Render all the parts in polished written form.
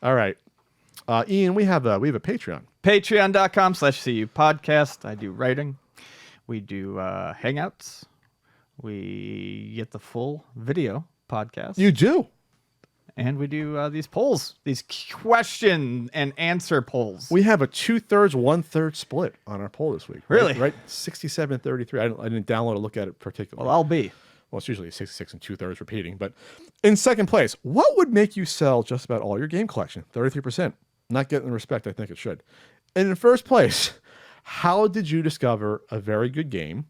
All right. Ian, we have a Patreon. Patreon.com/CU podcast. I do writing. We do hangouts. We get the full video podcast. You do? And we do these polls, these question and answer polls. We have a 2/3, 1/3 split on our poll this week. Really? Right? 67-33. I didn't download or look at it particularly. Well, I'll be. Well, it's usually 66 and 2/3 repeating. But in second place, what would make you sell just about all your game collection? 33%. Not getting the respect I think it should. And in first place, how did you discover a very good game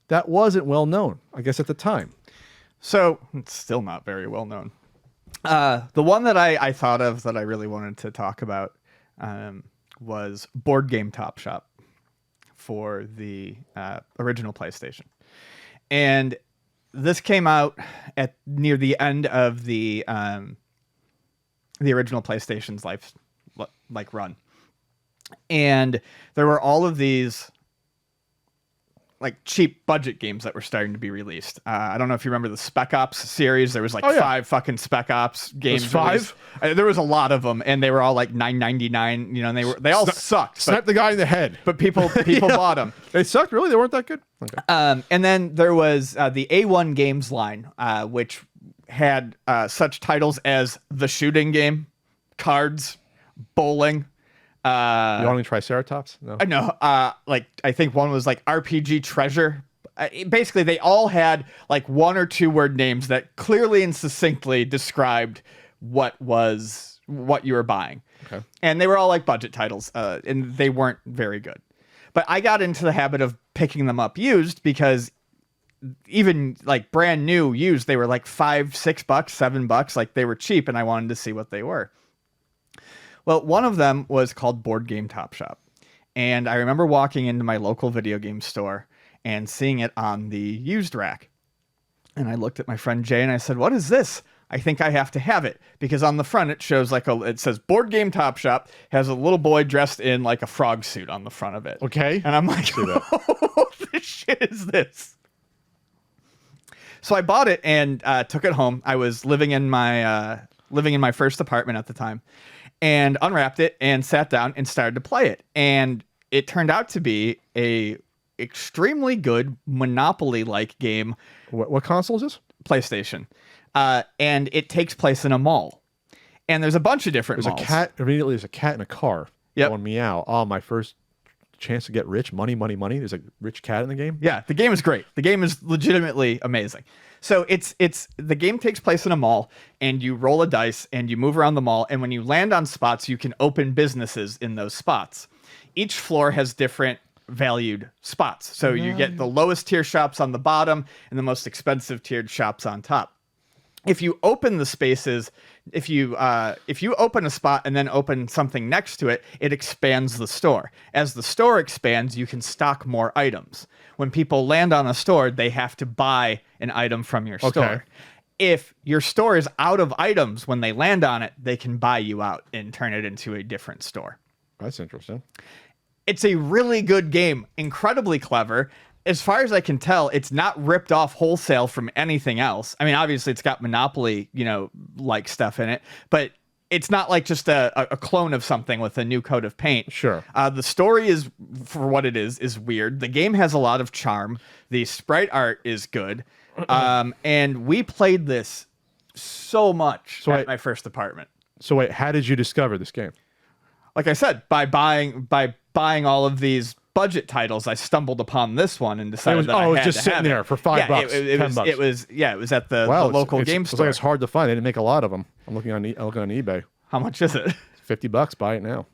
that wasn't well known, I guess, at the time? So it's still not very well known. The one that I thought of that I really wanted to talk about was Board Game Top Shop for the original PlayStation. And this came out at near the end of the original PlayStation's life run. And there were all of these like cheap budget games that were starting to be released. I don't know if you remember the Spec Ops series. There was like 5 fucking Spec Ops games. There's 5? There was a lot of them, and they were all like $9.99. You know, and they all sucked. Snap the guy in the head. But people bought them. They sucked? Really? They weren't that good? Okay. And then there was the A1 Games line, which had such titles as The Shooting Game, Cards, Bowling. You want any Triceratops? No. No, I think one was like RPG Treasure. Basically, they all had like 1 or 2 word names that clearly and succinctly described what you were buying. Okay. And they were all like budget titles, and they weren't very good. But I got into the habit of picking them up used because even like brand new used, they were like $5, $6, $7. Like they were cheap, and I wanted to see what they were. Well, one of them was called Board Game Top Shop. And I remember walking into my local video game store and seeing it on the used rack. And I looked at my friend Jay and I said, "What is this? I think I have to have it." Because on the front it shows it says Board Game Top Shop, has a little boy dressed in like a frog suit on the front of it. Okay. And I'm like, what the shit is this? So I bought it and took it home. I was living in my first apartment at the time. And unwrapped it and sat down and started to play it. And it turned out to be a extremely good Monopoly-like game. What console is this? PlayStation. And it takes place in a mall. And there's a bunch of different malls. Immediately there's a cat in a car. Yep. Going meow. Oh, my first chance to get rich. Money, money, money. There's a rich cat in the game. Yeah, the game is great. The game is legitimately amazing. So the game takes place in a mall, and you roll a dice and you move around the mall, and when you land on spots, you can open businesses in those spots. Each floor has different valued spots. So you get the lowest tier shops on the bottom and the most expensive tiered shops on top. If you open the spaces, if you open a spot and then open something next to it, it expands the store. As the store expands, you can stock more items. When people land on a store, they have to buy an item from your store. If your store is out of items when they land on it, they can buy you out and turn it into a different store. That's interesting. It's a really good game, incredibly clever. As far as I can tell, it's not ripped off wholesale from anything else. I mean, obviously it's got Monopoly, like stuff in it, but it's not like just a clone of something with a new coat of paint. Sure. The story is, for what it is weird. The game has a lot of charm. The sprite art is good. And we played this so much at my first apartment. So wait, how did you discover this game? Like I said, by buying all of these budget titles, I stumbled upon this one and decided that I had it was just to sitting have there for $5, $10. It was at the local game store. It's like it's hard to find. They didn't make a lot of them. I'm looking on eBay. How much is it? $50. Buy it now.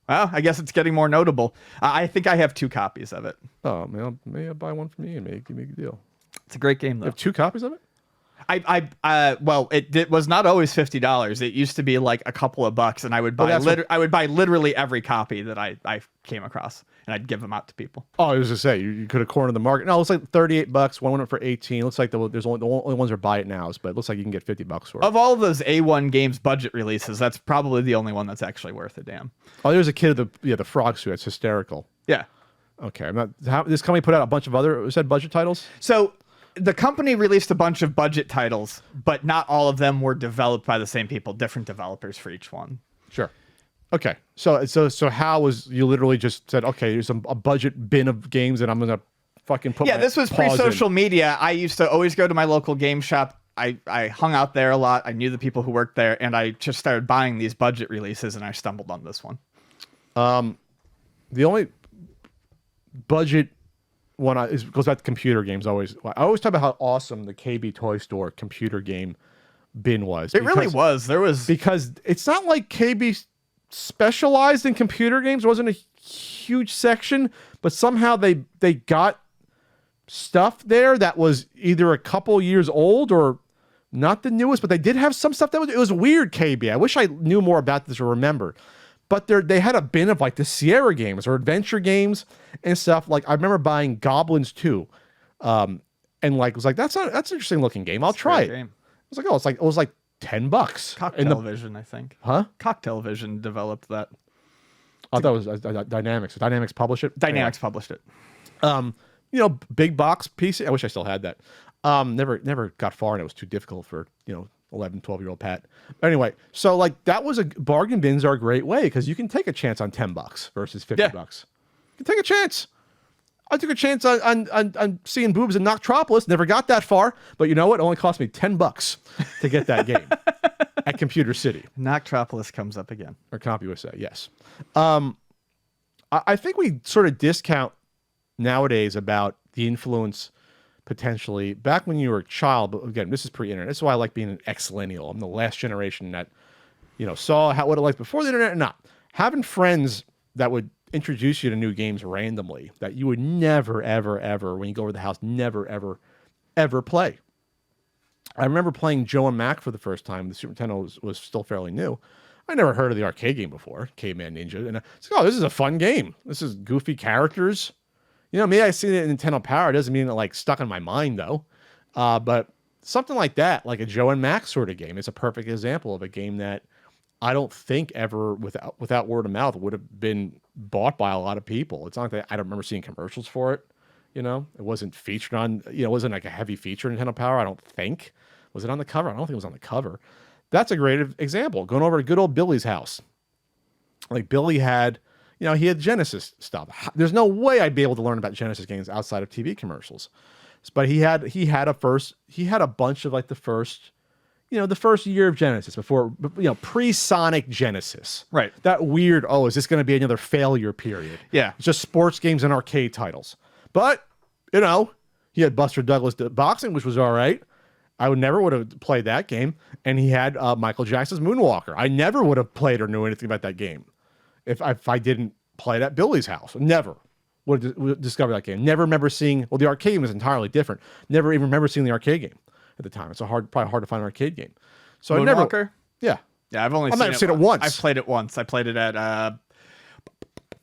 Well, I guess it's getting more notable. I think I have 2 copies of it. Oh, man, maybe I'll buy one for me and maybe give me a good deal. It's a great game, though. You have 2 copies of it? Well, it was not always $50. It used to be like a couple of bucks, and I would buy I would buy literally every copy that I came across, and I'd give them out to people. Oh, I was to say you could have cornered the market. No, it's like $38. One went for $18. Looks like there's only the only ones are buy it nows, but it looks like you can get $50 for it. Of all of those A1 Games budget releases, that's probably the only one that's actually worth a damn. Oh, there's a kid of the frog suit. It's hysterical. Yeah. Okay, this company put out a bunch of other budget titles. So the company released a bunch of budget titles, but not all of them were developed by the same people. Different developers for each one. Sure. Okay. So how was you literally just said, okay, there's a budget bin of games and I'm gonna fucking put Yeah, my this was paws in. pre-social media. I used to always go to my local game shop. I hung out there a lot. I knew the people who worked there, and I just started buying these budget releases, and I stumbled on this one. The only budget one goes back to computer games. I always talk about how awesome the KB Toy Store computer game bin was. It really was. There was because it's not like KB specialized in computer games. It wasn't a huge section, but somehow they got stuff there that was either a couple years old or not the newest, but they did have some stuff it was weird. KB. I wish I knew more about this or remember. But they had a bin of like the Sierra games or adventure games and stuff. Like I remember buying Goblins 2, and like was like that's an interesting looking game. I'll try it. game. I was like, oh, it was like $10. Cocktail Vision, I think. Huh? Cocktail Vision developed that. I thought it was Dynamics. Dynamics published it. Dynamics published it. Big box piece. I wish I still had that. Never got far, and it was too difficult for 11, 12-year-old Pat. But anyway, so like that was bargain bins are a great way because you can take a chance on $10 versus $50. You can take a chance. I took a chance on seeing boobs in Noctropolis. Never got that far, but you know what? It only cost me $10 to get that game at Computer City. Noctropolis comes up again. Or CompUSA, yes. I think we sort of discount nowadays about the influence potentially back when you were a child. But again, this is pre-internet. That's why I like being an ex-millennial. I'm the last generation that saw what it was before the internet. Not having friends that would introduce you to new games randomly that you would never, ever, ever, when you go over the house, never, ever, ever play. I remember playing Joe and Mac for the first time. The Super Nintendo was still fairly new. I never heard of the arcade game before, Caveman Ninja. And I was like, oh, this is a fun game. This is goofy characters. Maybe I seen it in Nintendo Power. It doesn't mean it like stuck in my mind though. But something like that, like a Joe and Mac sort of game, is a perfect example of a game that I don't think ever without word of mouth would have been bought by a lot of people. It's not that I don't remember seeing commercials for it. It wasn't featured on, it wasn't like a heavy feature in Nintendo Power. I don't think. Was it on the cover? I don't think it was on the cover. That's a great example. Going over to good old Billy's house. Like Billy had, he had Genesis stuff. There's no way I'd be able to learn about Genesis games outside of TV commercials. But he had a bunch of like the first year of Genesis before, pre-Sonic Genesis. Right. That weird, is this going to be another failure period? Yeah. It's just sports games and arcade titles. But, he had Buster Douglas boxing, which was all right. I would have played that game. And he had Michael Jackson's Moonwalker. I never would have played or knew anything about that game if I didn't play it at Billy's house. Never would have discovered that game. Never remember seeing, the arcade game was entirely different. Never even remember seeing the arcade game at the time. It's probably hard to find an arcade game. So Moonwalker? Yeah. Yeah, I've only seen it once. I've played it once. I played it at I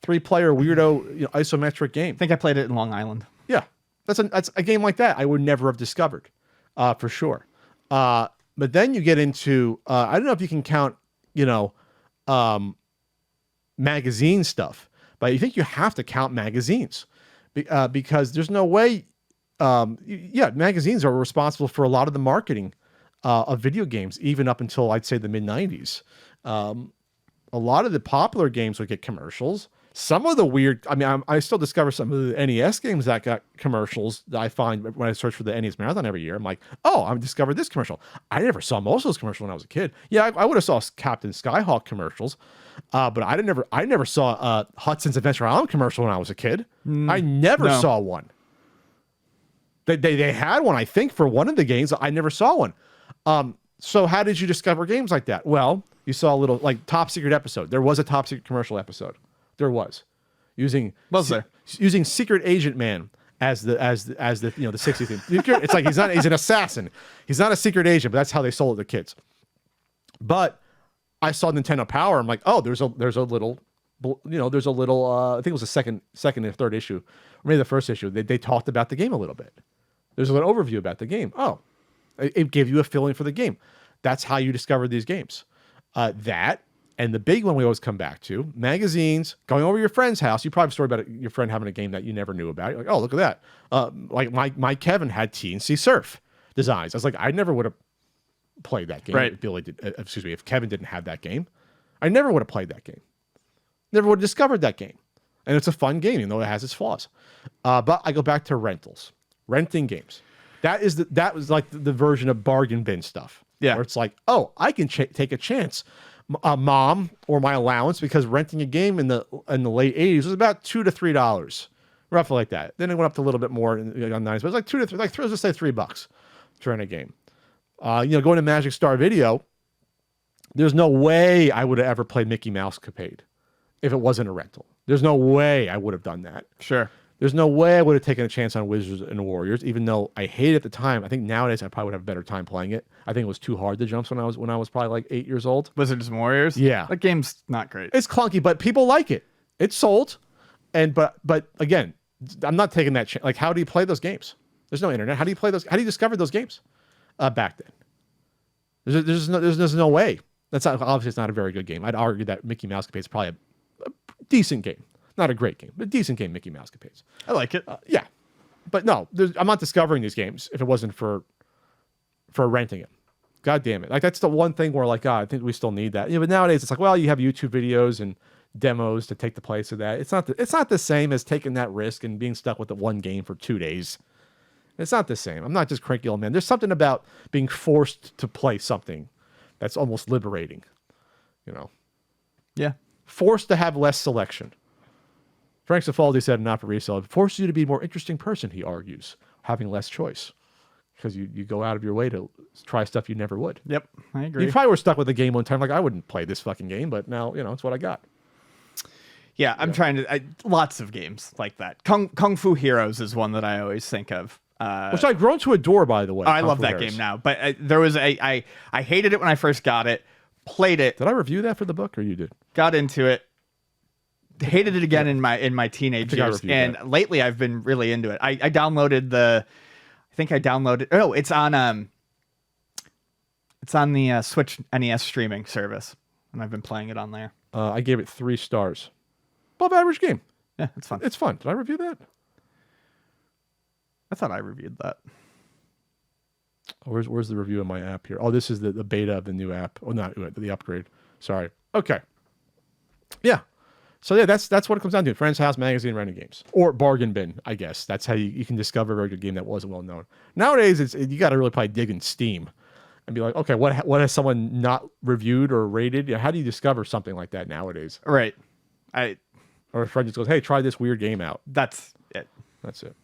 3-player weirdo isometric game. think I played it in Long Island. Yeah. That's a game like that I would never have discovered, for sure. But then you get into I don't know if you can count, magazine stuff, but you think you have to count magazines because there's no way. Magazines are responsible for a lot of the marketing of video games, even up until I'd say the mid 90s. A lot of the popular games would get commercials. Some of the weird, I still discover some of the NES games that got commercials that I find when I search for the NES Marathon every year. I'm like, oh, I've discovered this commercial. I never saw most of those commercials when I was a kid. Yeah, I would have saw Captain Skyhawk commercials, but I never saw Hudson's Adventure Island commercial when I was a kid. I never saw one. They had one, I think, for one of the games. I never saw one. So how did you discover games like that? Well, you saw a little like Top Secret episode. There was a Top Secret commercial episode. There was using Secret Agent Man as the 60th theme. It's like he's an assassin. He's not a secret agent, but that's how they sold it to kids. But I saw Nintendo Power. I'm like, oh, there's a little I think it was the second and third issue, or maybe the first issue. They talked about the game a little bit. There's a little overview about the game. Oh, it gave you a feeling for the game. That's how you discovered these games. That. And the big one we always come back to, magazines, going over to your friend's house. You probably have a story about your friend having a game that you never knew about. You're like, oh, look at that. Like my Kevin had TNC Surf designs. I was like, I never would have played that game. Right. If Billy did, if Kevin didn't have that game. I never would have played that game. Never would have discovered that game. And it's a fun game, even though it has its flaws. But I go back to rentals, renting games. That was like the version of bargain bin stuff. Yeah. Where it's like, oh, I can take a chance, mom, or my allowance, because renting a game in the late 80s was about $2 to $3, roughly like that. Then it went up to a little bit more in the 90s, but it was like $2 to $3, let's just say $3 to rent a game. Going to Magic Star Video, there's no way I would have ever played Mickey Mouse Capade if it wasn't a rental. There's no way I would have done that. Sure. There's no way I would have taken a chance on Wizards and Warriors, even though I hated it at the time. I think nowadays I probably would have a better time playing it. I think it was too hard to jumps when I was probably like 8 years old. Wizards and Warriors? Yeah. That game's not great. It's clunky, but people like it. It's sold. But again, I'm not taking that chance. Like, how do you play those games? There's no internet. How do you play those? How do you discover those games back then? There's no way. That's not, obviously it's not a very good game. I'd argue that Mickey Mouse Capade is probably a decent game. Not a great game, but a decent game, Mickey Mouse Capades. I like it. Yeah. But no, I'm not discovering these games if it wasn't for renting it. God damn it. Like, that's the one thing where, like, I think we still need that. But nowadays it's like, well, you have YouTube videos and demos to take the place of that. It's not the same as taking that risk and being stuck with the one game for 2 days. It's not the same. I'm not just cranky old man. There's something about being forced to play something that's almost liberating, Yeah. Forced to have less selection. Frank Cifaldi said, not for resale, it forces you to be a more interesting person, he argues, having less choice. Because you go out of your way to try stuff you never would. Yep. I agree. You probably were stuck with a game one time, like, I wouldn't play this fucking game, but now, it's what I got. Yeah, I'm trying to... lots of games like that. Kung Fu Heroes is one that I always think of. Which I've grown to adore, by the way. I love that game now. But there was I hated it when I first got it. Played it. Did I review that for the book, or you did? Got into it. Hated it again in my teenage years, and lately I've been really into it. I downloaded it's on the Switch NES streaming service, and I've been playing it on there. I gave it 3 stars. Above average game. Yeah, it's fun. It's fun. Did I review that? I thought I reviewed that. Oh, where's the review in my app here? Oh, this is the beta of the new app. Oh, not the upgrade. Sorry. Okay. Yeah. So yeah, that's what it comes down to. Friend's House, magazine, renting games, or bargain bin. I guess that's how you can discover a very good game that wasn't well known. Nowadays, you got to really probably dig in Steam and be like, okay, what has someone not reviewed or rated? How do you discover something like that nowadays? Right. Or a friend just goes, hey, try this weird game out. That's it. That's it.